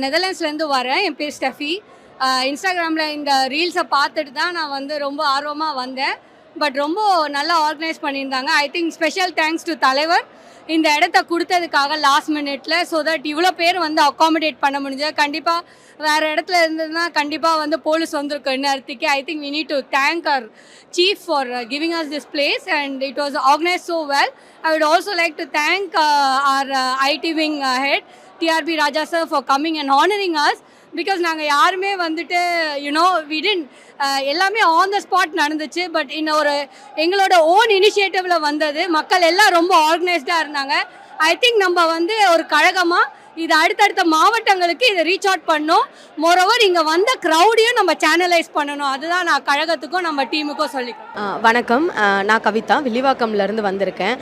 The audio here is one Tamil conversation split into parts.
நெதர்லாண்ட்ஸ்லேருந்து வரேன். என் பேர் ஸ்டெஃபி. இன்ஸ்டாகிராமில் இந்த ரீல்ஸை பார்த்துட்டு தான் நான் வந்து ரொம்ப ஆர்வமாக வந்தேன். பட் ரொம்ப நல்லா ஆர்கனைஸ் பண்ணியிருந்தாங்க. I think special thanks to தலைவர் இந்த இடத்த கொடுத்ததுக்காக லாஸ்ட் மினிட்ல. ஸோ தட் இவ்வளோ பேர் வந்து அக்காமடேட் பண்ண முடிஞ்சது. கண்டிப்பாக வேறு இடத்துல இருந்ததுன்னா கண்டிப்பாக வந்து போலீஸ் வந்திருக்கும் இந்நேரத்துக்கு. I think we need to thank our chief for giving us this place, and it was organized so well. I would also like to thank our IT wing head TRB Raja sir for coming and honoring us, because நாங்கள் யாருமே வந்துட்டு we didn't எல்லாமே ஆன் த ஸ்பாட் நடந்துச்சு. பட் ஒரு எங்களோட ஓன் இனிஷியேட்டிவில் வந்தது. மக்கள் எல்லாம் ரொம்ப ஆர்கனைஸ்டாக இருந்தாங்க. ஐ திங்க் நம்ம வந்து ஒரு கழகமாக இது அடுத்தடுத்த மாவட்டங்களுக்கு இதை ரீச் அவுட் பண்ணணும். மோரோவர் இங்கே வந்த க்ரௌடையும் நம்ம சேனலைஸ் பண்ணணும். அதுதான் நான் கழகத்துக்கும் நம்ம டீமுக்கும் சொல்லிக்கிறேன். வணக்கம், நான் கவிதா, வில்லிவாக்கம்லேருந்து வந்திருக்கேன்.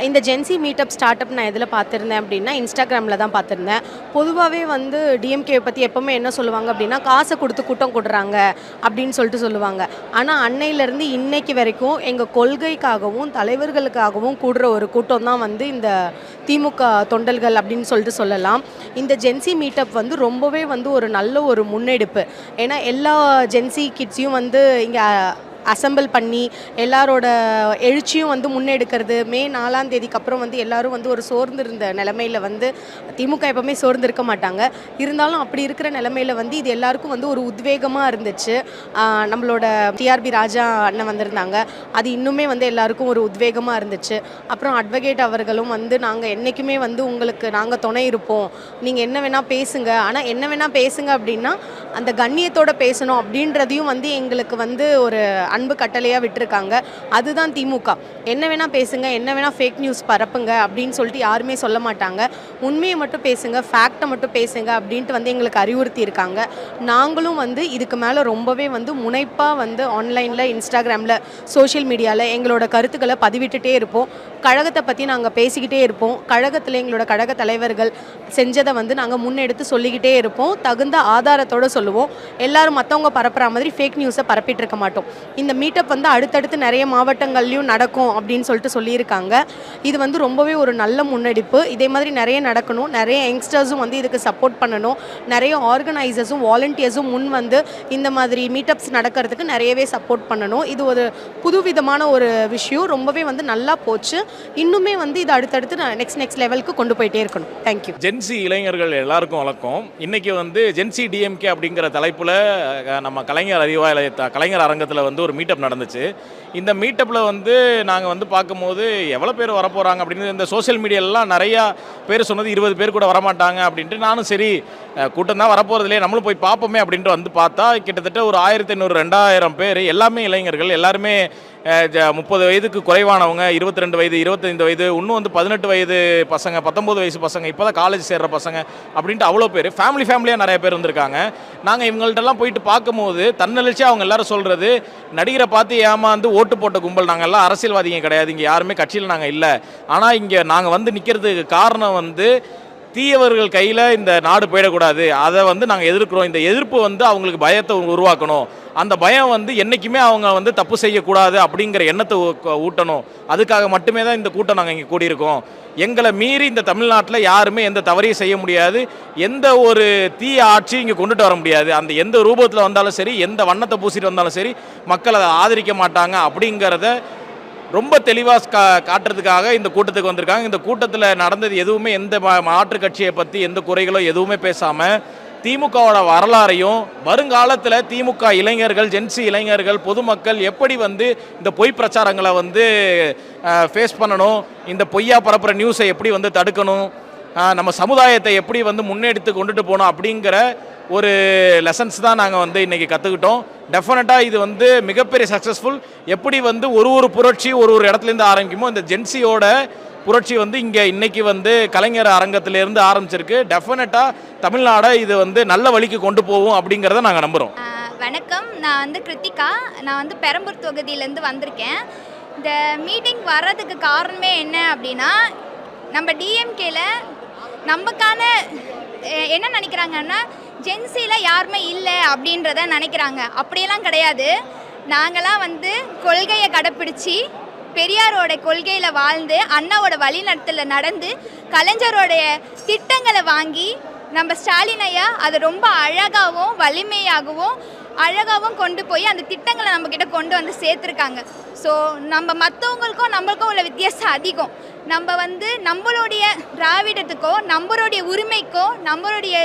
இந்த ஜென்சி மீட்டப் ஸ்டார்ட் அப் நான் எதில் பார்த்துருந்தேன் அப்படின்னா இன்ஸ்டாகிராமில் தான் பார்த்துருந்தேன். பொதுவாகவே வந்து டிஎம்கே பற்றி எப்போவுமே என்ன சொல்லுவாங்க அப்படின்னா காசை கொடுத்து கூட்டம் கூடுறாங்க அப்படின்னு சொல்லுவாங்க. ஆனால் அன்னையிலேருந்து இன்னைக்கு வரைக்கும் எங்கள் கொள்கைக்காகவும் தலைவர்களுக்காகவும் கூடுற ஒரு கூட்டம் தான் வந்து இந்த திமுக தொண்டல்கள் அப்படின்னு சொல்லலாம். இந்த ஜென்சி மீட்டப் வந்து ரொம்பவே வந்து ஒரு நல்ல ஒரு முன்னெடுப்பு. ஏன்னா எல்லா ஜென்சி கிட்ஸையும் வந்து இங்கே அசம்பிள் பண்ணி எல்லாரோட எழுச்சியும் வந்து முன்னெடுக்கிறது. மே 4ஆம் தேதிக்கு அப்புறம் வந்து எல்லோரும் வந்து ஒரு சோர்ந்திருந்த நிலைமையில் வந்து திமுக எப்போவுமே சோர்ந்திருக்க மாட்டாங்க. இருந்தாலும் அப்படி இருக்கிற நிலைமையில் வந்து இது எல்லாருக்கும் வந்து ஒரு உத்வேகமாக இருந்துச்சு. நம்மளோட டிஆர்பி ராஜா அண்ணன் வந்திருந்தாங்க. அது இன்னுமே வந்து எல்லாருக்கும் ஒரு உத்வேகமாக இருந்துச்சு. அப்புறம் அட்வொகேட் அவர்களும் வந்து நாங்கள் என்றைக்குமே வந்து உங்களுக்கு நாங்கள் துணை இருப்போம், நீங்கள் என்ன வேணால் பேசுங்க, ஆனால் என்ன வேணால் பேசுங்க அப்படின்னா அந்த கண்ணியத்தோடு பேசணும் அப்படின்றதையும் வந்து எங்களுக்கு வந்து ஒரு அன்பு கட்டளையாக விட்டுருக்காங்க. அதுதான் திமுக. என்ன வேணால் பேசுங்க, என்ன வேணால் ஃபேக் நியூஸ் பரப்புங்க அப்படின்னு சொல்லிட்டு யாருமே சொல்ல மாட்டாங்க. உண்மையை மட்டும் பேசுங்க, ஃபேக்டை மட்டும் பேசுங்க அப்படின்ட்டு வந்து எங்களுக்கு அறிவுறுத்தி இருக்காங்க. நாங்களும் வந்து இதுக்கு மேலே ரொம்பவே வந்து முனைப்பாக வந்து ஆன்லைனில், இன்ஸ்டாகிராமில், சோஷியல் மீடியாவில் எங்களோட கருத்துக்களை பதிவிட்டுட்டே இருப்போம். கழகத்தை பற்றி நாங்கள் பேசிக்கிட்டே இருப்போம். கழகத்தில் எங்களோட கழக தலைவர்கள் செஞ்சதை வந்து நாங்கள் முன்னெடுத்து சொல்லிக்கிட்டே இருப்போம். தகுந்த ஆதாரத்தோடு சொல்லுவோம். எல்லோரும் மற்றவங்க பரப்புகிற மாதிரி ஃபேக் நியூஸை பரப்பிட்டு இருக்க மாட்டோம். இந்த மீட்டப் வந்து அடுத்தடுத்து நிறைய மாவட்டங்கள்லையும் நடக்கும் அப்படின்னு சொல்லியிருக்காங்க. இது வந்து ரொம்பவே ஒரு நல்ல முன்னெடுப்பு. இதே மாதிரி நிறைய நடக்கணும். நிறைய யங்ஸ்டர்ஸும் வந்து இதுக்கு சப்போர்ட் பண்ணணும். நிறைய ஆர்கனைசர்ஸும் வாலண்டியர்ஸும் முன் வந்து இந்த மாதிரி மீட்டப்ஸ் நடக்கிறதுக்கு நிறையவே சப்போர்ட் பண்ணணும். இது ஒரு புதுவிதமான ஒரு விஷயம். ரொம்பவே வந்து நல்லா போச்சு. இன்னுமே வந்து இது அடுத்தடுத்து நெக்ஸ்ட் லெவலுக்கு கொண்டு போயிட்டே இருக்கணும். தேங்க்யூ. ஜென்சி இளைஞர்கள் எல்லாருக்கும் வணக்கம். இன்றைக்கி வந்து ஜென்சி டிஎம்கே அப்படிங்கிற தலைப்பில் நம்ம கலைஞர் அரங்கத்தில் வந்து ஒரு மீட்டப் நடந்துச்சு. இந்த மீட்டப்பில் வந்து நாங்கள் வந்து பார்க்கும்போது எவ்வளோ பேர் வரப்போகிறாங்க அப்படின்னு இந்த சோஷியல் மீடியாலலாம் நிறையா பேர் சொன்னது 20 பேர் கூட வரமாட்டாங்க அப்படின்ட்டு. நானும் சரி கூட்டம் தான் வரப்போகிறதுலே நம்மளும் போய் பார்ப்போமே அப்படின்ட்டு வந்து பார்த்தா கிட்டத்தட்ட ஒரு 1500-2000 பேர், எல்லாமே இளைஞர்கள், எல்லாருமே 30 வயதுக்கு குறைவானவங்க, 22 வயது, 25 வயது, இன்னும் வந்து 18 வயது பசங்க, 19 வயசு பசங்க, இப்போ தான் காலேஜ் சேர்கிற பசங்க அப்படின்ட்டு அவ்வளோ பேர், ஃபேமிலியாக நிறைய பேர் வந்திருக்காங்க. நாங்கள் இவங்கள்ட்டெல்லாம் போயிட்டு பார்க்கும்போது தன்னெழுச்சியாக அவங்க எல்லாரும் சொல்கிறது, நடிகரை பார்த்து ஏமாந்து ஓட்டு போட்ட கும்பல், நாங்கள் எல்லாம் அரசியல்வாதிங்க கிடையாது, இங்கே யாருமே கட்சியில் நாங்கள் இல்லை. ஆனால் இங்கே நாங்கள் வந்து நிற்கிறதுக்கு காரணம் வந்து தீயவர்கள் கையில் இந்த நாடு போயிடக்கூடாது, அதை வந்து நாங்கள் எதிர்க்கிறோம். இந்த எதிர்ப்பு வந்து அவங்களுக்கு பயத்தை உருவாக்கணும். அந்த பயம் வந்து என்றைக்குமே அவங்க வந்து தப்பு செய்யக்கூடாது அப்படிங்கிற எண்ணத்தை ஊட்டணும். அதுக்காக மட்டுமே தான் இந்த கூட்டம் நாங்கள் இங்கே கூடியிருக்கோம். எங்களை மீறி இந்த தமிழ்நாட்டில் யாருமே எந்த தவறையும் செய்ய முடியாது. எந்த ஒரு தீய ஆட்சி இங்கே கொண்டுட்டு வர முடியாது. அந்த எந்த ரூபத்தில் வந்தாலும் சரி, எந்த வண்ணத்தை பூசிட்டு வந்தாலும் சரி, மக்கள் அதை ஆதரிக்க மாட்டாங்க அப்படிங்கிறத ரொம்ப தெளிவாக காட்டுறதுக்காக இந்த கூட்டத்துக்கு வந்திருக்காங்க. இந்த கூட்டத்தில் நடந்தது எதுவுமே எந்த மாற்று கட்சியை பற்றி எந்த குறைகளோ எதுவுமே பேசாமல் திமுகவோட வரலாறையும் வருங்காலத்தில் திமுக இளைஞர்கள், ஜென்சி இளைஞர்கள், பொதுமக்கள் எப்படி வந்து இந்த பொய் பிரச்சாரங்களை வந்து ஃபேஸ் பண்ணணும், இந்த பொய்யா பரப்புகிற நியூஸை எப்படி வந்து தடுக்கணும், நம்ம சமுதாயத்தை எப்படி வந்து முன்னெடுத்து கொண்டுட்டு போகணும் அப்படிங்கிற ஒரு லெசன்ஸ் தான் நாங்கள் வந்து இன்றைக்கி கற்றுக்கிட்டோம். டெஃபினட்டாக இது வந்து மிகப்பெரிய சக்ஸஸ்ஃபுல். எப்படி வந்து ஒரு புரட்சி ஒரு இடத்துலேருந்து ஆரம்பிக்குமோ, இந்த ஜென்சியோட புரட்சி வந்து இங்கே இன்றைக்கி வந்து கலைஞர் அரங்கத்திலேருந்து ஆரம்பிச்சிருக்கு. டெஃபினட்டாக தமிழ்நாடை இது வந்து நல்ல வழிக்கு கொண்டு போவோம் அப்படிங்கிறத நாங்கள் நம்புகிறோம். வணக்கம், நான் வந்து கிருத்திகா. நான் வந்து பெரம்பூர் தொகுதியிலேருந்து வந்திருக்கேன். இந்த மீட்டிங் வர்றதுக்கு காரணமே என்ன அப்படின்னா, நம்ம டிஎம்கேல நமக்கான என்ன நினைக்கிறாங்கன்னா, ஜென்சியில் யாருமே இல்லை அப்படின்றத நினைக்கிறாங்க. அப்படியெல்லாம் கிடையாது. நாங்களாம் வந்து கொள்கையை கடைப்பிடிச்சி பெரியாரோட கொள்கையில் வாழ்ந்து அண்ணாவோட வழிநடத்தல நடந்து கலைஞரோடைய திட்டங்களை வாங்கி நம்ம ஸ்டாலின் ஐயா அதை ரொம்ப அழகாகவும் வலிமையாகவும் கொண்டு போய் அந்த திட்டங்களை நம்மக்கிட்ட கொண்டு வந்து சேர்த்துருக்காங்க. ஸோ நம்ம மற்றவங்களுக்கும் நம்மளுக்கும் உள்ள வித்தியாசம் அதிகம். நம்ம வந்து நம்மளுடைய திராவிடத்துக்கோ நம்மளுடைய உரிமைக்கோ நம்மளுடைய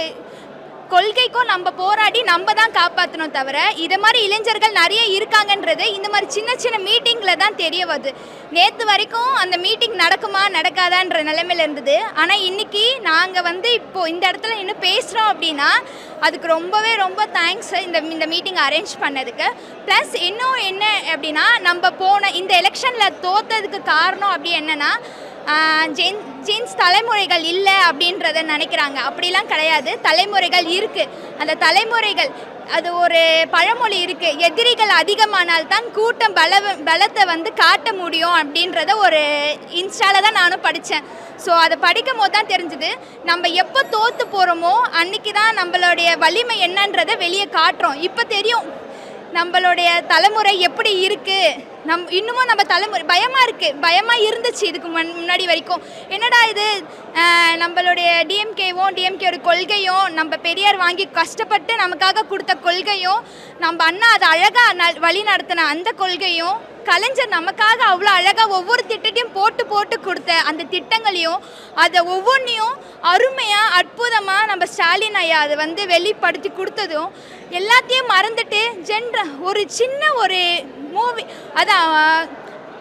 கொள்கைக்கும் நம்ம போராடி நம்ம தான் காப்பாற்றணும். தவிர இதை மாதிரி இளைஞர்கள் நிறைய இருக்காங்கன்றது இந்த மாதிரி சின்ன சின்ன மீட்டிங்கில் தான் தெரிய வருது. நேற்று வரைக்கும் அந்த மீட்டிங் நடக்குமா நடக்காதான்ற நிலைமையில் இருந்தது. ஆனால் இன்றைக்கி நாங்கள் வந்து இப்போது இந்த இடத்துல இன்னும் பேசுகிறோம் அப்படின்னா அதுக்கு ரொம்ப தேங்க்ஸ் இந்த மீட்டிங் அரேஞ்ச் பண்ணதுக்கு. ப்ளஸ் இன்னும் என்ன அப்படின்னா நம்ம போன இந்த எலெக்ஷனில் தோற்றதுக்கு காரணம் அப்படி என்னென்னா ஜென்ஸ் தலைமுறைகள் இல்லை அப்படின்றத நினைக்கிறாங்க. அப்படிலாம் கிடையாது, தலைமுறைகள் இருக்குது. அந்த தலைமுறைகள் அது ஒரு பழமொழி இருக்குது, எதிரிகள் அதிகமானால்தான் கூட்டம் பலத்தை வந்து காட்ட முடியும் அப்படின்றத ஒரு இன்ஸ்டாவில் தான் நானும் படித்தேன். ஸோ அதை படிக்கும் போது தான் தெரிஞ்சுது நம்ம எப்போ தோற்று போகிறோமோ அன்றைக்கி தான் நம்மளுடைய வலிமை என்னன்றதை வெளியே காட்டுறோம். இப்போ தெரியும் நம்மளுடைய தலைமுறை எப்படி இருக்குது. இன்னமும் நம்ம தலைமுறை பயமாக இருந்துச்சு இதுக்கு முன்னாடி வரைக்கும். என்னடா இது நம்மளுடைய டிஎம்கேவோட கொள்கையும் நம்ம பெரியார் வாங்கி கஷ்டப்பட்டு நமக்காக கொடுத்த கொள்கையும் நம்ம அண்ணா அதை அழகாக வழி நடத்தின அந்த கொள்கையும் கலைஞர் நமக்காக அவ்வளோ அழகாக ஒவ்வொரு திட்டத்தையும் போட்டு கொடுத்த அந்த திட்டங்களையும் அதை ஒவ்வொன்றையும் அருமையாக அற்புதமாக நம்ம ஸ்டாலின் ஐயா அதை வந்து வெளிப்படுத்தி கொடுத்ததும் எல்லாத்தையும் மறந்துட்டு ஒரு சின்ன ஒரு மூவி அதான்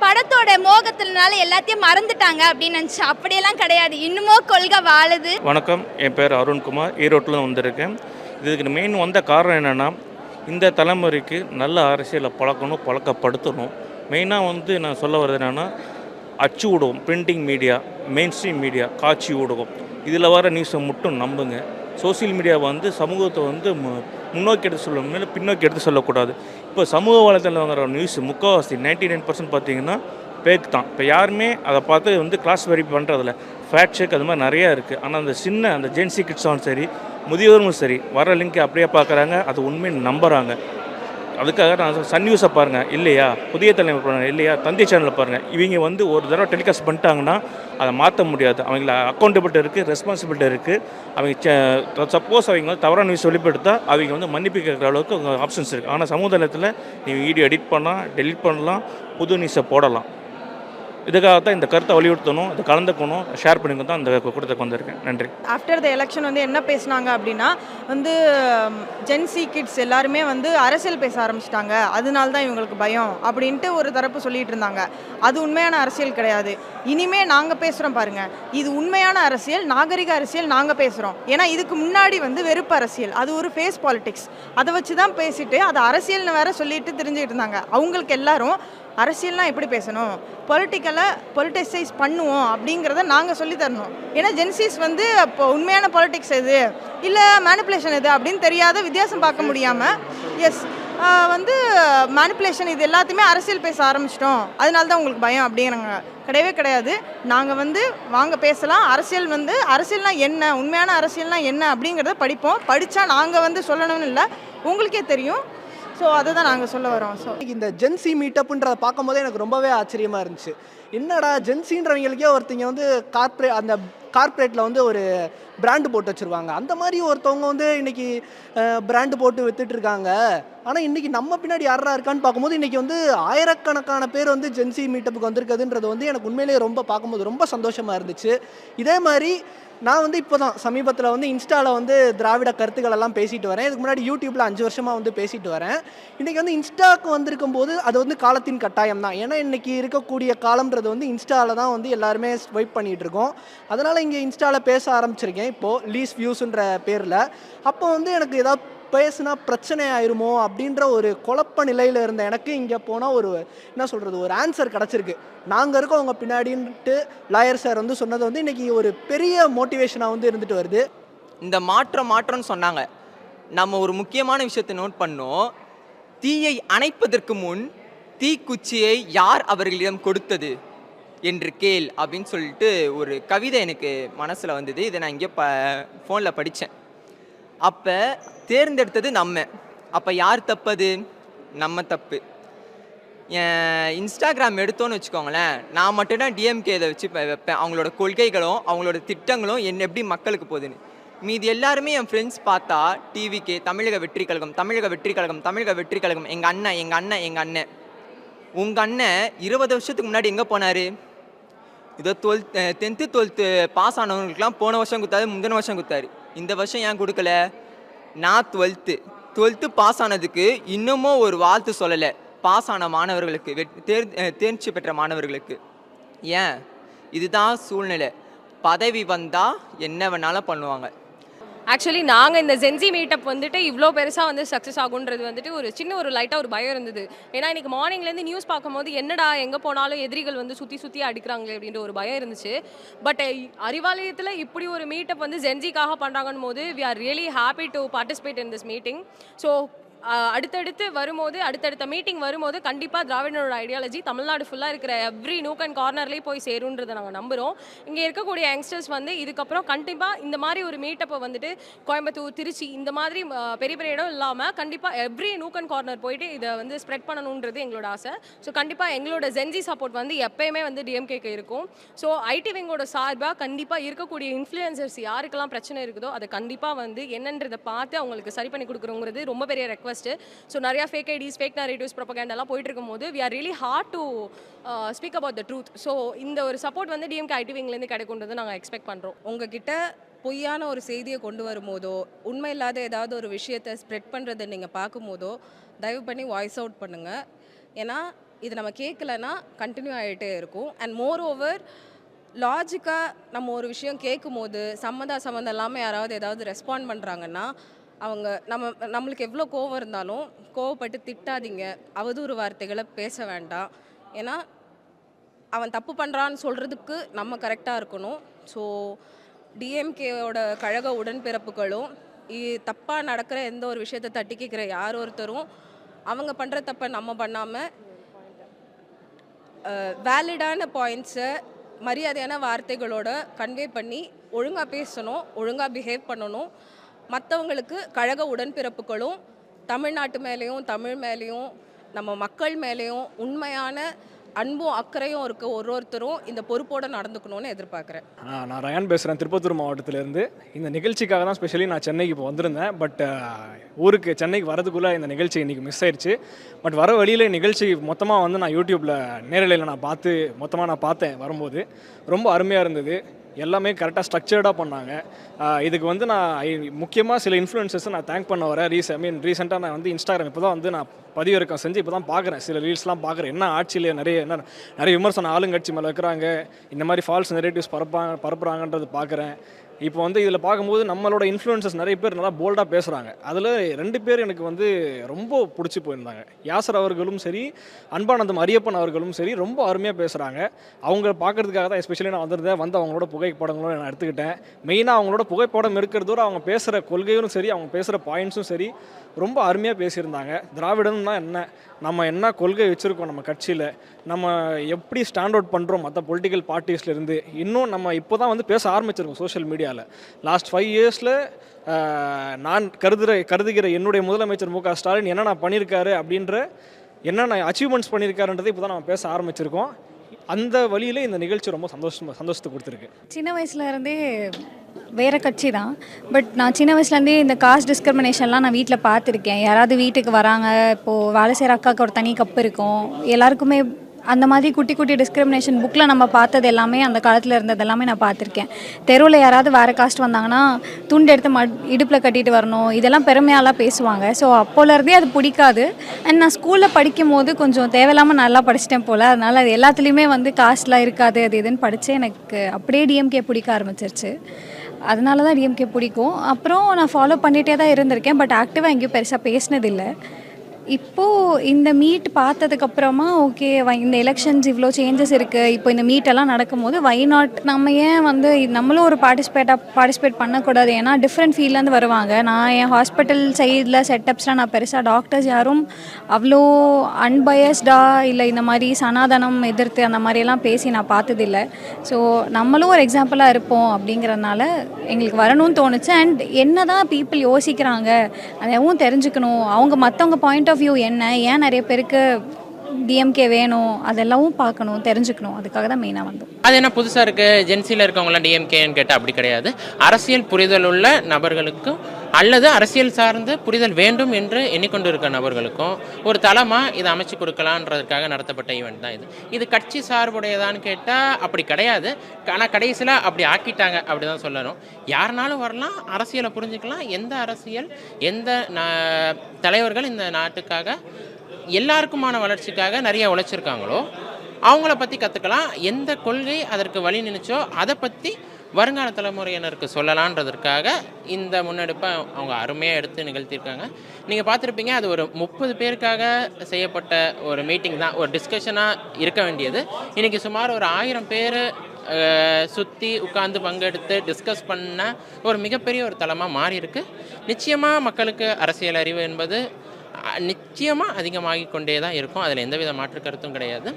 படத்தோட மோகத்தினால எல்லாத்தையும் மறந்துட்டாங்க அப்படின்னு நினச்சி. அப்படியெல்லாம் கிடையாது, இன்னமும் கொள்கை வாழுது. வணக்கம், என் பேர் அருண்குமார், ஈரோட்டில் வந்திருக்கேன். இதுக்கு மெயின் வந்த காரணம் என்னென்னா இந்த தலைமுறைக்கு நல்ல அரசியலை பழக்கப்படுத்தணும். மெயினாக வந்து நான் சொல்ல வர்றது என்னென்னா அச்சு ஊடகம், printing media, main stream media, காட்சி ஊடகம், இதில் வர நியூஸை மட்டும் நம்புங்க. சோசியல் மீடியா வந்து சமூகத்தை வந்து முன்னோக்கி எடுத்து சொல்லணும், பின்னோக்கி எடுத்து சொல்லக்கூடாது. இப்போ சமூக வலைத்தளத்தில் வாங்குற நியூஸ் முக்கால்வாசி 99% பார்த்தீங்கன்னா ஃபேக் தான். இப்போ யாருமே அதை பார்த்து வந்து கிளாஸ் வெரிஃபை பண்ணுறதில்ல, ஃபேக்ட் செக் அது மாதிரி நிறையா இருக்குது. ஆனால் அந்த ஜென்சி கிட்ஸாலும் சரி முதியோரும் சரி வர லிங்க் அப்படியே பார்க்குறாங்க, அது உண்மையை நம்புகிறாங்க. அதுக்காக நான் சன் நியூஸை பாருங்கள் இல்லையா, புதிய தலைமை பாருங்கள் இல்லையா, தந்தி சேனலில் பாருங்கள். இவங்க வந்து ஒரு தடவை டெலிகாஸ்ட் பண்ணிட்டாங்கன்னா அதை மாற்ற முடியாது. அவங்கள அக்கௌண்டபிலிட்டி இருக்குது, ரெஸ்பான்சிபிலிட்டி இருக்குது. அவங்க சப்போஸ் அவங்க வந்து தவறான நியூஸ் வெளிப்படுத்தால் அவங்க வந்து மன்னிப்பு கேட்குற அளவுக்கு அவங்க ஆப்ஷன்ஸ் இருக்குது. ஆனால் சமூகத்தில் நீங்கள் வீடியோ எடிட் பண்ணலாம், டெலிட் பண்ணலாம், புது நியூஸை போடலாம். இதுக்காக தான் இந்த கருத்தை வலியுறுத்தணும், இதை கலந்துக்கணும், ஷேர் பண்ணிக்க தான் இந்த கூட்டத்துக்கு வந்திருக்கேன். நன்றி. ஆஃப்டர் த எலெக்ஷன் வந்து என்ன பேசினாங்க அப்படின்னா வந்து ஜென்சி கிட்ஸ் எல்லாருமே வந்து அரசியல் பேச ஆரம்பிச்சிட்டாங்க, அதனால தான் இவங்களுக்கு பயம் அப்படின்ட்டு ஒரு தரப்பு சொல்லிட்டு இருந்தாங்க. அது உண்மையான அரசியல் கிடையாது. இனிமே நாங்கள் பேசுகிறோம் பாருங்கள், இது உண்மையான அரசியல், நாகரிக அரசியல் நாங்கள் பேசுகிறோம். ஏன்னா இதுக்கு முன்னாடி வந்து வெறுப்பு அரசியல், அது ஒரு ஃபேஸ் பாலிடிக்ஸ், அதை வச்சு தான் பேசிட்டு அது அரசியல்னு வேற சொல்லிட்டு தெரிஞ்சுக்கிட்டு இருந்தாங்க. அவங்களுக்கு எல்லாரும் அரசியல்னால் எப்படி பேசணும், பொலிட்டிசைஸ் பண்ணுவோம் அப்படிங்கிறத நாங்கள் சொல்லி தரணும். ஏன்னா ஜென்சிஸ் வந்து இப்போ உண்மையான பொலிட்டிக்ஸ் எது இல்லை மேனிப்புலேஷன் எது அப்படின்னு தெரியாத வித்தியாசம் பார்க்க முடியாமல் வந்து மேனிப்புலேஷன் இது எல்லாத்தையுமே அரசியல் பேச ஆரம்பிச்சிட்டோம், அதனால தான் உங்களுக்கு பயம் அப்படிங்கிறாங்க. கிடையவே கிடையாது. நாங்கள் வந்து வாங்க பேசலாம், அரசியல்னால் என்ன, உண்மையான அரசியல்னால் என்ன அப்படிங்கிறத படிப்போம். படித்தா நாங்கள் வந்து சொல்லணும்னு இல்லை, உங்களுக்கே தெரியும். ஸோ அதை தான் நாங்கள் சொல்ல வரோம். ஸோ இந்த ஜென்சி மீட்டப்புன்றதை பார்க்கும்போதே எனக்கு ரொம்பவே ஆச்சரியமாக இருந்துச்சு. என்னடா ஜென்சின்றவங்களுக்கே ஒருத்தங்க வந்து கார்ப்பரேட்டில் வந்து ஒரு பிராண்டு போட்டு வச்சுருவாங்க, அந்த மாதிரி ஒருத்தவங்க வந்து இன்றைக்கி பிராண்டு போட்டு விற்றுட்ருக்காங்க. ஆனால் இன்றைக்கி நம்ம பின்னாடி யாரா இருக்கான்னு பார்க்கும்போது இன்றைக்கி வந்து ஆயிரக்கணக்கான பேர் வந்து ஜென்சி மீட்டப்புக்கு வந்திருக்குதுன்றது வந்து எனக்கு உண்மையிலேயே ரொம்ப பார்க்கும்போது ரொம்ப சந்தோஷமாக இருந்துச்சு. இதே மாதிரி நான் வந்து இப்போ தான் சமீபத்தில் வந்து இன்ஸ்டாவில் வந்து திராவிட கருத்துக்கள் எல்லாம் பேசிட்டு வரேன். இதுக்கு முன்னாடி யூடியூப்பில் 5 வருஷமாக வந்து பேசிட்டு வரேன். இன்றைக்கி வந்து இன்ஸ்டாவுக்கு வந்திருக்கும் போது அது வந்து காலத்தின் கட்டாயம் தான். ஏன்னா இன்றைக்கி இருக்கக்கூடிய காலம்ன்றது வந்து இன்ஸ்டாவில் தான் வந்து எல்லாருமே ஸ்வைப் பண்ணிகிட்டு இருக்கோம். அதனால் இங்கே இன்ஸ்டாவில் பேச ஆரம்பிச்சிருக்கேன் இப்போது லீஸ் வியூஸுன்ற பேரில். அப்போ வந்து எனக்கு ஏதாவது பேசுனா பிரச்சனை ஆயிருமோ அப்படின்ற ஒரு குழப்ப நிலையில் இருந்த எனக்கு இங்கே போனால் ஒரு ஒரு ஆன்சர் கிடச்சிருக்கு. நாங்கள் இருக்கோம் அவங்க பின்னாடின்ட்டு லாயர் சார் வந்து சொன்னது வந்து இன்றைக்கி ஒரு பெரிய மோட்டிவேஷனாக வந்து இருந்துட்டு வருது. இந்த மாற்றம்னு சொன்னாங்க. நம்ம ஒரு முக்கியமான விஷயத்தை நோட் பண்ணோம். தீயை அணைப்பதற்கு முன் தீக்குச்சியை யார் அவர்களிடம் கொடுத்தது என்று கேள் அப்படின்னு சொல்லிட்டு ஒரு கவிதை எனக்கு மனசில் வந்தது. இதை நான் இங்கே ஃபோனில் படித்தேன். அப்போ தேர்ந்தெடுத்தது நம்ம. அப்போ யார் தப்பது? நம்ம தப்பு. இன்ஸ்டாகிராம் எடுத்தோன்னு வச்சுக்கோங்களேன், நான் மட்டும்தான் டிஎம்கே இதை வச்சு வைப்பேன். அவங்களோட கொள்கைகளும் அவங்களோட திட்டங்களும் எப்படி மக்களுக்கு போகுதுன்னு. மீதி எல்லாருமே என் ஃப்ரெண்ட்ஸ் பார்த்தா டிவிக்கே தமிழக வெற்றி கழகம், தமிழக வெற்றி கழகம், தமிழக வெற்றி கழகம், எங்கள் அண்ணன் எங்கள் அண்ணன் எங்கள் அண்ணன். உங்கள் அண்ணன் 20 வருஷத்துக்கு முன்னாடி எங்கே போனார்? இதோ 10th 12th பாஸ் ஆனவங்களுக்குலாம் போன வருஷம் கொடுத்தாரு, முந்தின வருஷம் கொடுத்தாரு. இந்த வருஷம் ஏன் கொடுக்கல? நான் 12th பாஸ் ஆனதுக்கு இன்னமும் ஒரு வாழ்த்து சொல்லலை பாஸ் ஆன மாணவர்களுக்கு, தேர்ச்சி பெற்ற மாணவர்களுக்கு. ஏன்? இதுதான் சூழ்நிலை. பதவி வந்தால் என்ன வேணாலும் பண்ணுவாங்க. ஆக்சுவலி நாங்கள் இந்த ஜென்சி மீட்டப் வந்துட்டு இவ்வளோ பெருசாக வந்து சக்ஸஸ் ஆகுன்றது வந்துட்டு ஒரு சின்ன ஒரு லைட்டாக ஒரு பயம் இருந்தது. ஏன்னா இன்றைக்கி மார்னிங்லேருந்து நியூஸ் பார்க்கும்போது என்னடா எங்கே போனாலும் எதிரிகள் வந்து சுற்றி அடிக்கிறாங்களே அப்படின்ற ஒரு பயம் இருந்துச்சு. பட் அறிவாலயத்தில் இப்படி ஒரு மீட்டப் வந்து ஜென்சிக்காக பண்ணுறாங்கன்னு போது we are really happy to participate in this meeting. So அடுத்தடுத்த மீட்டிங் வரும்போது கண்டிப்பாக திராவிடனோட ஐடியாலஜி தமிழ்நாடு ஃபுல்லாக இருக்கிற எவ்ரி நூக் அண்ட் கார்னர்லேயும் போய் சேருன்றதை நாங்கள் நம்புகிறோம். இங்கே இருக்கக்கூடிய யங்ஸ்டர்ஸ் வந்து இதுக்கப்புறம் கண்டிப்பாக இந்த மாதிரி ஒரு மீட்டப்பை வந்துட்டு கோயம்புத்தூர், திருச்சி இந்த மாதிரி பெரிய பெரிய இடம் இல்லாமல் கண்டிப்பாக எவ்ரி நூக் அண்ட் கார்னர் போயிட்டு இதை வந்து ஸ்ப்ரெட் பண்ணணுன்றது எங்களோட ஆசை. ஸோ கண்டிப்பாக எங்களோட ஜென்சி சப்போர்ட் வந்து எப்பயுமே வந்து டிஎம்கேக்கு இருக்கும். ஸோ ஐடி விங்கோட சார்பாக கண்டிப்பாக இருக்கக்கூடிய இன்ஃப்ளூயன்சர்ஸ் யாருக்கெல்லாம் பிரச்சனை இருக்குதோ அதை கண்டிப்பாக வந்து என்னன்றதை பார்த்து அவங்களுக்கு சரி பண்ணி கொடுக்குறோங்கிறது ரொம்ப பெரிய ரெக்வஸ்ட். ஸோ நிறையா ஃபேக் ஐடிஸ், ஃபேக் நரேட்டிவ்ஸ், ப்ரொபகேண்டெல்லாம் போயிட்டு இருக்கும்போது we are really hard to speak about the truth. So இந்த ஒரு சப்போர்ட் வந்து டிஎம்கே ஐடி விங்லேருந்து கிடைக்குன்றது நாங்கள் எக்ஸ்பெக்ட் பண்ணுறோம். உங்ககிட்ட பொய்யான ஒரு செய்தியை கொண்டு வரும்போதோ, உண்மை இல்லாத ஏதாவது ஒரு விஷயத்தை ஸ்ப்ரெட் பண்ணுறதை நீங்கள் பார்க்கும்போதோ தயவு பண்ணி வாய்ஸ் அவுட் பண்ணுங்கள். ஏன்னா இது நம்ம கேட்கலன்னா கண்டினியூ ஆகிட்டே இருக்கும். அண்ட் மோர் ஓவர் லாஜிக்காக நம்ம ஒரு விஷயம் கேட்கும்போது சம்மந்தம் இல்லாமல் யாராவது ஏதாவது ரெஸ்பாண்ட் பண்ணுறாங்கன்னா அவங்க நம்மளுக்கு எவ்வளோ கோவம் இருந்தாலும் கோவப்பட்டு திட்டாதீங்க, அவதூறு வார்த்தைகளை பேச வேண்டாம். ஏன்னா அவன் தப்பு பண்ணுறான்னு சொல்கிறதுக்கு நம்ம கரெக்டாக இருக்கணும். ஸோ டிஎம்கேயோட கழக உடன்பிறப்புகளும் தப்பாக நடக்கிற எந்த ஒரு விஷயத்தை தட்டி கேட்குற யார் ஒருத்தரும் அவங்க பண்ணுற தப்பை நம்ம பண்ணாமல் வேலிடான பாயிண்ட்ஸை மரியாதையான வார்த்தைகளோட கன்வே பண்ணி ஒழுங்காக பேசணும், ஒழுங்காக பிஹேவ் பண்ணணும். மற்றவங்களுக்கு கழக உடன்பிறப்புகளும் தமிழ்நாட்டு மேலேயும் தமிழ் மேலேயும் நம்ம மக்கள் மேலேயும் உண்மையான அன்பும் அக்கறையும் இருக்க ஒருத்தரும் இந்த பொறுப்போடு நடந்துக்கணும்னு எதிர்பார்க்குறேன். நான் ரயான் பேசுகிறேன், திருப்பத்தூர் மாவட்டத்திலேருந்து. இந்த நிகழ்ச்சிக்காக தான் ஸ்பெஷலி நான் சென்னைக்கு இப்போ வந்திருந்தேன். பட் ஊருக்கு சென்னைக்கு வரதுக்குள்ளே இந்த நிகழ்ச்சி இன்றைக்கி மிஸ் ஆயிடுச்சு. பட் வர வழியில் நிகழ்ச்சி மொத்தமாக வந்து நான் யூடியூப்பில் நேரலையில் நான் பார்த்தேன். வரும்போது ரொம்ப அருமையாக இருந்தது. எல்லாமே கரெக்டாக ஸ்ட்ரக்சர்டாக பண்ணாங்க. இதுக்கு வந்து நான் முக்கியமாக சில இன்ஃப்ளூயன்சர்ஸை நான் தேங்க் பண்ண வரேன். ரீசெண்டாக நான் வந்து இன்ஸ்டாகிராம் இப்போ தான் வந்து நான் பதிவிறக்கம் செஞ்சு இப்போ தான் பார்க்குறேன், சில ரீல்ஸ்லாம் பார்க்குறேன். என்ன ஆட்சியில் நிறைய விமர்சனம் ஆளுங்கட்சி மேலே வைக்கிறாங்க, இந்த மாதிரி ஃபால்ஸ் நெரேட்டிவ்ஸ் பரப்புறாங்கன்றது பார்க்குறேன். இப்போ வந்து இதில் பார்க்கும்போது நம்மளோட இன்ஃப்ளூயன்சஸ் நிறைய பேர் நல்லா போல்டாக பேசுகிறாங்க. அதில் 2 பேர் எனக்கு வந்து ரொம்ப பிடிச்சி போயிருந்தாங்க. யாசர் அவர்களும் சரி, அன்பானந்தம் அரியப்பன் அவர்களும் சரி, ரொம்ப அருமையாக பேசுகிறாங்க. அவங்க பார்க்குறதுக்காக தான் எஸ்பெஷலி நான் வந்திருந்தேன். வந்து அவங்களோட புகைப்படங்களும் நான் எடுத்துக்கிட்டேன். மெயினாக அவங்களோட புகைப்படம் இருக்கிறதோட அவங்க பேசுகிற கொள்கையும் சரி, அவங்க பேசுகிற பாயிண்ட்ஸும் சரி, ரொம்ப அருமையாக பேசியிருந்தாங்க. திராவிடம்னா என்ன, நம்ம என்ன கொள்கை வச்சுருக்கோம் நம்ம கட்சியில், நம்ம எப்படி ஸ்டாண்ட் அவுட் பண்ணுறோம் மற்ற பொலிட்டிக்கல் பார்ட்டிஸ்லேருந்து, இன்னும் நம்ம இப்போ தான் வந்து பேச ஆரம்பிச்சிருக்கோம் சோஷியல் மீடியாவில். லாஸ்ட் 5 இயர்ஸில் நான் கருதுகிற என்னுடைய முதலமைச்சர் மு க ஸ்டாலின் என்னென்ன பண்ணியிருக்காரு அப்படின்ற என்னென்ன அச்சீவ்மெண்ட்ஸ் பண்ணியிருக்காருன்றதை இப்போ தான் நம்ம பேச ஆரம்பிச்சிருக்கோம். அந்த வழியில் இந்த நிகழ்ச்சி ரொம்ப சந்தோஷத்தை கொடுத்துருக்கு. சின்ன வயசுலேருந்தே வேறு கட்சி தான். பட் நான் சின்ன வயசுலேருந்தே இந்த காஸ்ட் டிஸ்கிரிமினேஷன்லாம் நான் வீட்டில் பார்த்துருக்கேன். யாராவது வீட்டுக்கு வராங்க, இப்போது வேலை செய்கிற அக்காவுக்கு ஒரு தனி கப்பு இருக்கும், எல்லாருக்குமே அந்த மாதிரி குட்டி குட்டி டிஸ்கிரிமினேஷன் புக்கில் நம்ம பார்த்தது எல்லாமே, அந்த காலத்தில் இருந்தது எல்லாமே நான் பார்த்துருக்கேன். தெருவில் யாராவது வேறு காஸ்ட் வந்தாங்கன்னா துண்டு எடுத்து இடுப்பில் கட்டிட்டு வரணும், இதெல்லாம் பெருமையாலாம் பேசுவாங்க. ஸோ அப்போலேருந்தே அது பிடிக்காது. அண்ட் நான் ஸ்கூலில் படிக்கும் போது கொஞ்சம் தேவையில்லாமல் நல்லா படிச்சிட்டேன் போல், அதனால் அது எல்லாத்துலேயுமே வந்து காஸ்ட்லாம் இருக்காது அது இதுன்னு படித்து எனக்கு அப்படியே டிஎம்கே பிடிக்க ஆரம்பிச்சிருச்சு. அதனால தான் டிஎம்கே பிடிக்கும். அப்புறம் நான் ஃபாலோ பண்ணிகிட்டே தான் இருந்திருக்கேன். பட் ஆக்டிவாக எங்கேயும் பெருசாக பேசினதில்லை. இப்போது இந்த மீட் பார்த்ததுக்கப்புறமா ஓகே, இந்த எலெக்ஷன்ஸ் இவ்வளோ சேஞ்சஸ் இருக்குது, இப்போ இந்த மீட்டெல்லாம் நடக்கும்போது வை நாட் நம்ம ஏன் வந்து நம்மளும் ஒரு பார்ட்டிசிபேட் பண்ணக்கூடாது. ஏன்னா டிஃப்ரெண்ட் ஃபீல்ட்லேருந்து வருவாங்க. நான் என் ஹாஸ்பிட்டல் சைடில் செட்டப்ஸ்லாம் நான் பெருசாக டாக்டர்ஸ் யாரும் அவ்வளோ அன்பயஸ்டாக இல்லை இந்த மாதிரி சனாதனம் எதிர்த்து அந்த மாதிரியெல்லாம் பேசி நான் பார்த்ததில்லை. ஸோ நம்மளும் ஒரு எக்ஸாம்பிளாக இருப்போம் அப்படிங்கிறதுனால எங்களுக்கு வரணும்னு தோணுச்சு. அண்ட் என்ன தான் பீப்புள் யோசிக்கிறாங்க அதையும் தெரிஞ்சுக்கணும், அவங்க மற்றவங்க பாயிண்ட் ஆஃப் வியூ என்ன, ஏன் நிறைய பேருக்கு டிஎம்கே வேணும், அதெல்லாம் பார்க்கணும், தெரிஞ்சுக்கணும். அதுக்காக தான் மெயினாக வந்தோம். அது என்ன புதுசாக இருக்குது, ஜென்சியில் இருக்கவங்களாம் டிஎம்கேன்னு கேட்டால் அப்படி கிடையாது. அரசியல் புரிதல் உள்ள நபர்களுக்கும் அல்லது அரசியல் சார்ந்து புரிதல் வேண்டும் என்று எண்ணிக்கொண்டு இருக்க நபர்களுக்கும் ஒரு தளமாக இதை அமைச்சு கொடுக்கலான்றதுக்காக நடத்தப்பட்ட ஈவெண்ட் தான் இது. இது கட்சி சார்புடையதான்னு கேட்டால் அப்படி கிடையாது. ஆனால் கடைசியில் அப்படி ஆக்கிட்டாங்க அப்படி தான் சொல்லணும். யாருனாலும் வரலாம், அரசியலை புரிஞ்சுக்கலாம். எந்த அரசியல், எந்த தலைவர்கள் இந்த நாட்டுக்காக எல்லாருக்குமான வளர்ச்சிக்காக நிறைய உழைச்சிருக்காங்களோ அவங்கள பற்றி கற்றுக்கலாம். எந்த கொள்கை அதற்கு வழி நினைச்சோ அதை பற்றி வருங்கால தலைமுறையினருக்கு சொல்லலான்றதற்காக இந்த முன்னெடுப்பை அவங்க அருமையாக எடுத்து நிகழ்த்தியிருக்காங்க. நீங்கள் பார்த்துருப்பீங்க, அது ஒரு 30 பேருக்காக செய்யப்பட்ட ஒரு மீட்டிங் தான், ஒரு டிஸ்கஷனாக இருக்க வேண்டியது. இன்றைக்கி சுமார் ஒரு 1000 பேர் சுற்றி உட்கார்ந்து பங்கெடுத்து டிஸ்கஸ் பண்ண ஒரு மிகப்பெரிய ஒரு தளமாக மாறி இருக்கு. நிச்சயமாக மக்களுக்கு அரசியல் அறிவு என்பது நிச்சயமாக அதிகமாகி கொண்டே தான் இருக்கும். அதில் எந்தவித மாற்று கருத்தும் கிடையாது.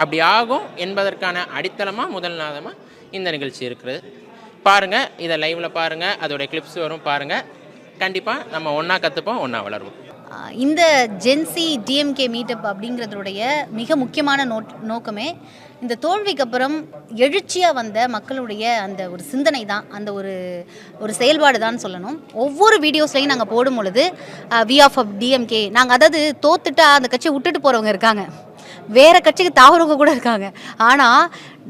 அப்படி ஆகும் என்பதற்கான அடித்தளமாக முதல் நாதமாக இந்த நிகழ்ச்சி இருக்குது. பாருங்கள், இதை லைவில் பாருங்கள், அதோடைய கிளிப்ஸ் வரும் பாருங்கள். கண்டிப்பாக நம்ம ஒன்றா கற்றுப்போம், ஒன்றா வளருவோம். இந்த ஜென்சி டிஎம்கே மீட்டப் அப்படிங்கிறதுடைய மிக முக்கியமான நோக்கமே இந்த தோல்விக்கு அப்புறம் எழுச்சியாக வந்த மக்களுடைய அந்த ஒரு சிந்தனை தான், அந்த ஒரு செயல்பாடு தான் சொல்லணும். ஒவ்வொரு வீடியோஸ்லையும் நாங்கள் போடும் பொழுது வி ஆஃப் டிஎம்கே, நாங்கள் அதாவது தோத்துட்டா அந்த கட்சியை விட்டுட்டு போகிறவங்க இருக்காங்க, வேறு கட்சிக்கு தாவறவங்க கூட இருக்காங்க. ஆனால்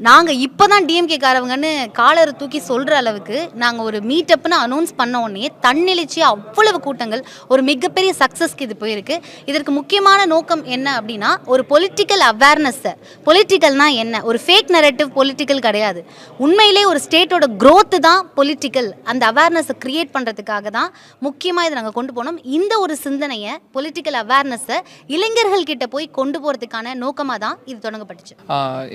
நாங்கள் இப்போ தான் டிஎம்கேக்காரவங்கன்னு காலரை தூக்கி சொல்கிற அளவுக்கு நாங்கள் ஒரு மீட்டப்னு அனௌன்ஸ் பண்ண உடனே தன்னெழுச்சி அவ்வளவு கூட்டங்கள், ஒரு மிகப்பெரிய சக்ஸஸ்க்கு இது போயிருக்கு. இதற்கு முக்கியமான நோக்கம் என்ன அப்படின்னா, ஒரு பொலிட்டிக்கல் அவேர்னஸ்ஸை, பொலிட்டிக்கல்னால் என்ன, ஒரு ஃபேக் நரேட்டிவ் பொலிட்டிக்கல் கிடையாது, உண்மையிலே ஒரு ஸ்டேட்டோட க்ரோத்து தான் பொலிட்டிக்கல். அந்த அவேர்னஸை க்ரியேட் பண்ணுறதுக்காக தான் முக்கியமாக இதை நாங்கள் கொண்டு போனோம். இந்த ஒரு சிந்தனையை, பொலிட்டிக்கல் அவேர்னஸை இளைஞர்கள் கிட்ட போய் கொண்டு போகிறதுக்கான நோக்கமாக தான் இது தொடங்கப்பட்டுச்சு.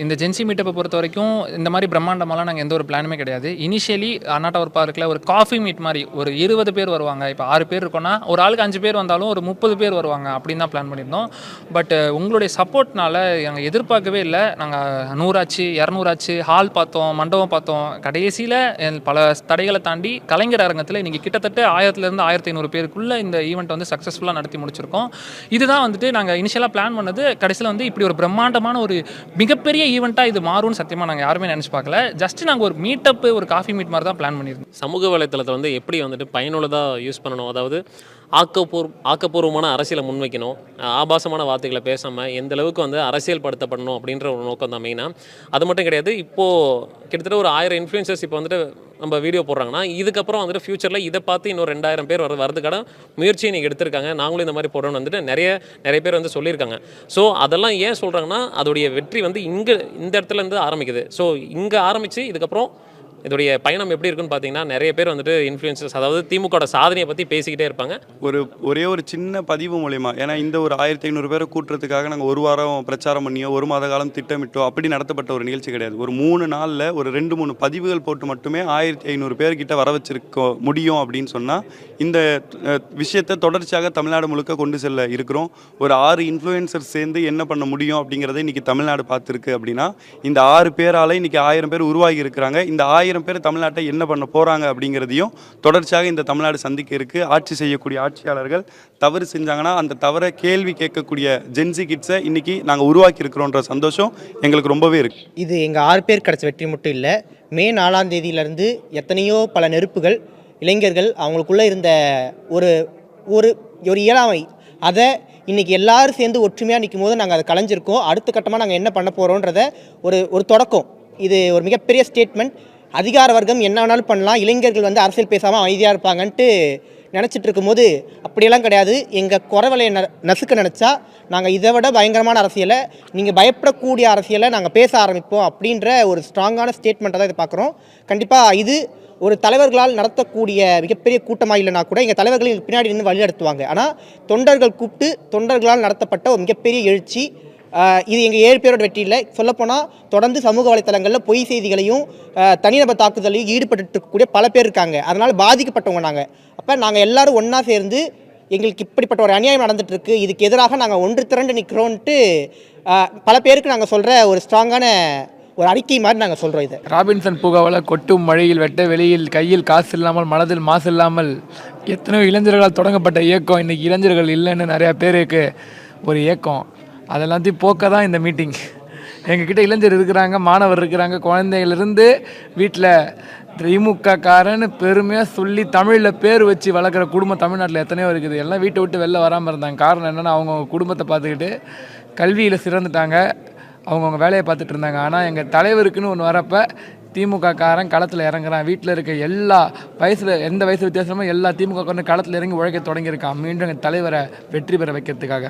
இந்த ஜென்சி மீட்டப்பை பொறுத்த வரைக்கும் இந்த மாதிரி பிரம்மாண்டமாலாம் நாங்கள் எந்த ஒரு பிளானுமே கிடையாது. இனிஷியலி அண்ணா டவர் பார்க்கில் ஒரு காஃபி மீட் மாதிரி ஒரு 20 பேர் வருவாங்க. இப்போ 6 பேர் இருக்கோன்னா ஒரு ஆளுக்கு 5 பேர் வந்தாலும் ஒரு 30 பேர் வருவாங்க அப்படின்னு தான் பிளான் பண்ணியிருந்தோம். பட் உங்களுடைய சப்போர்ட்னால நாங்கள் எதிர்பார்க்கவே இல்லை. நாங்கள் 100 ஆச்சு, 200 ஆச்சு, ஹால் பார்த்தோம், மண்டபம் பார்த்தோம். கடைசியில் பல தடைகளை தாண்டி கலைஞர் அரங்கத்தில் இன்றைக்கி கிட்டத்தட்ட 1000-1500 பேருக்குள்ளே இந்த ஈவெண்ட் வந்து சக்ஸஸ்ஃபுல்லாக நடத்தி முடிச்சிருக்கோம். இதுதான் வந்துட்டு நாங்கள் இனிஷியலாக பிளான் பண்ணது. கடைசியில் வந்து இப்படி ஒரு பிரம்மாண்டமான ஒரு மிகப்பெரிய ஈவெண்ட்டாக இது மாறும்னு சத்தியமாக நாங்கள் யாருமே நினச்சி பார்க்கல. ஜஸ்ட் நாங்கள் ஒரு மீட்டப்பு, ஒரு காஃபி மீட் மாதிரி தான் பிளான் பண்ணியிருந்தோம். சமூக வலைத்தளத்தை வந்து எப்படி வந்துட்டு பயனுள்ளதாக யூஸ் பண்ணணும், அதாவது ஆக்கப்பூர்வமான அரசியலை முன்வைக்கணும், ஆபாசமான வார்த்தைகளை பேசாமல் எந்த அளவுக்கு வந்து அரசியல் படுத்தப்படணும் அப்படின்ற ஒரு நோக்கம் தான் மெயினாக. அது மட்டும் கிடையாது, இப்போது கிட்டத்தட்ட ஒரு 1000 இன்ஃப்ளூயன்சர்ஸ் இப்போ வந்துட்டு நம்ம வீடியோ போடுறாங்கன்னா, இதுக்கப்புறம் வந்துட்டு ஃபியூச்சரில் இதை பார்த்து இன்னொரு 2000 பேர் வரதுக்கான முயற்சியை நீங்கள் எடுத்திருக்காங்க. நாங்களும் இந்த மாதிரி போடணும்னு வந்துட்டு நிறைய பேர் வந்து சொல்லியிருக்காங்க. ஸோ அதெல்லாம் ஏன் சொல்கிறாங்கன்னா, அதோடைய வெற்றி வந்து இந்த இடத்துலேருந்து ஆரம்பிக்குது. ஸோ இங்கே ஆரம்பித்து இதுக்கப்புறம் இதோடைய பயணம் எப்படி இருக்குன்னு பார்த்தீங்கன்னா, நிறைய பேர் வந்துட்டு இன்ஃப்ளூயன்சர்ஸ், அதாவது திமுக சாதனையை பற்றி பேசிக்கிட்டே இருப்பாங்க. ஒரே ஒரு சின்ன பதிவு மூலயமா, ஏன்னா இந்த ஒரு 1500 பேரை கூட்டுறதுக்காக நாங்கள் ஒரு வாரம் பிரச்சாரம் பண்ணியோ 1 மாத காலம் திட்டமிட்டோ அப்படி நடத்தப்பட்ட ஒரு நிகழ்ச்சி கிடையாது. ஒரு 3 நாளில் ஒரு 2-3 பதிவுகள் போட்டு மட்டுமே 1500 பேர்கிட்ட வர வச்சிருக்க முடியும் அப்படின்னு சொன்னால், இந்த விஷயத்தை தொடர்ச்சியாக தமிழ்நாடு முழுக்க கொண்டு செல்ல இருக்கிறோம். ஒரு 6 இன்ஃப்ளூயன்சர்ஸ் சேர்ந்து என்ன பண்ண முடியும் அப்படிங்கிறத இன்றைக்கி தமிழ்நாடு பார்த்துருக்கு. அப்படின்னா இந்த 6 பேரால் இன்றைக்கி 1000 பேர் உருவாகி இருக்கிறாங்க. இந்த 1000 பேர் தமிழ்நாட்டை என்ன பண்ண போகிறாங்க அப்படிங்கிறதையும் தொடர்ச்சியாக இந்த தமிழ்நாடு சந்திக்க இருக்குது. ஆட்சி செய்யக்கூடிய ஆட்சியாளர்கள் தவறு செஞ்சாங்கன்னா அந்த தவறை கேள்வி கேட்கக்கூடிய ஜென்சி கிட்ஸை இன்றைக்கி நாங்கள் உருவாக்கி இருக்கிறோன்ற சந்தோஷம் எங்களுக்கு ரொம்பவே இருக்குது. இது எங்கள் 6 பேர் கிடச்ச வெற்றி மட்டும் இல்லை. மே 4ஆம் தேதியிலேருந்து எத்தனையோ பல நெருப்புகள், இளைஞர்கள் அவங்களுக்குள்ளே இருந்த ஒரு ஒரு ஒரு இயலாமை, அதை இன்றைக்கி எல்லோரும் சேர்ந்து ஒற்றுமையாக நிற்கும் போது நாங்கள் அதை கலைஞ்சிருக்கோம். அடுத்த கட்டமாக நாங்கள் என்ன பண்ண போகிறோன்றத ஒரு தொடக்கம். இது ஒரு மிகப்பெரிய ஸ்டேட்மெண்ட். அதிகார வர்க்கம் என்ன வேணாலும் பண்ணலாம், இளைஞர்கள் வந்து அரசியல் பேசாமல் அமைதியாக இருப்பாங்கன்ட்டு நினச்சிட்டு இருக்கும்போது அப்படியெல்லாம் கிடையாது. எங்கள் குறவலையை நசுக்க நினச்சா நாங்கள் இதை விட பயங்கரமான அரசியலை, நீங்கள் பயப்படக்கூடிய அரசியலை நாங்கள் பேச ஆரம்பிப்போம் அப்படின்ற ஒரு ஸ்ட்ராங்கான ஸ்டேட்மெண்ட்டை தான் இதை பார்க்குறோம். கண்டிப்பாக இது ஒரு தலைவர்களால் நடத்தக்கூடிய மிகப்பெரிய கூட்டமாக இல்லைனா கூட எங்கள் தலைவர்கள் பின்னாடி நின்று வழிநடத்துவாங்க. ஆனால் தொண்டர்கள் கூப்பிட்டு தொண்டர்களால் நடத்தப்பட்ட ஒரு மிகப்பெரிய எழுச்சி. இது எங்கள் 7 பேரோட வெற்றி இல்லை. சொல்லப்போனால் தொடர்ந்து சமூக வலைத்தளங்களில் பொய் செய்திகளையும் தனிநபர் தாக்குதலையும் ஈடுபட்டு இருக்கக்கூடிய பல பேர் இருக்காங்க. அதனால் பாதிக்கப்பட்டவங்க நாங்கள். அப்போ நாங்கள் எல்லோரும் ஒன்றா சேர்ந்து எங்களுக்கு இப்படிப்பட்ட ஒரு அநியாயம் நடந்துகிட்ருக்கு, இதுக்கு எதிராக நாங்கள் ஒன்று திரண்டு நிற்கிறோன்ட்டு பல பேருக்கு நாங்கள் சொல்கிற ஒரு ஸ்ட்ராங்கான ஒரு அறிக்கை மாதிரி நாங்கள் சொல்கிறோம். இது ராபின்சன் பூங்காவில் கொட்டும் மழையில் வெட்ட வெளியில் கையில் காசு இல்லாமல் மனதில் மாசு இல்லாமல் எத்தனையோ இளைஞர்களால் தொடங்கப்பட்ட இயக்கம் இன்றைக்கி இளைஞர்கள் இல்லைன்னு நிறையா பேருக்கு ஒரு இயக்கம். அதெல்லாத்தையும் போக்க தான் இந்த மீட்டிங். எங்ககிட்ட இளைஞர் இருக்கிறாங்க, மாணவர் இருக்கிறாங்க, குழந்தைகளிருந்து வீட்டில் திமுக காரன்னு பெருமையாக சொல்லி தமிழில் பேர் வச்சு வளர்க்குற குடும்பம் தமிழ்நாட்டில் எத்தனையோ இருக்குது. எல்லாம் வீட்டை விட்டு வெளில வராமல் இருந்தாங்க. காரணம் என்னென்னா அவங்கவுங்க குடும்பத்தை பார்த்துக்கிட்டு கல்வியில் சிறந்துட்டாங்க, அவங்கவுங்க வேலையை பார்த்துட்டு இருந்தாங்க. ஆனால் எங்கள் தலைவருக்குன்னு ஒன்று வரப்போ திமுக காரன் களத்தில் இறங்குறான். வீட்டில் இருக்க எல்லா வயசில் எந்த வயசு வித்தியாசமும் எல்லா திமுக காரன் களத்தில் இறங்கி உழைக்க தொடங்கியிருக்கான், மீண்டும் எங்கள் தலைவரை வெற்றி பெற வைக்கிறதுக்காக.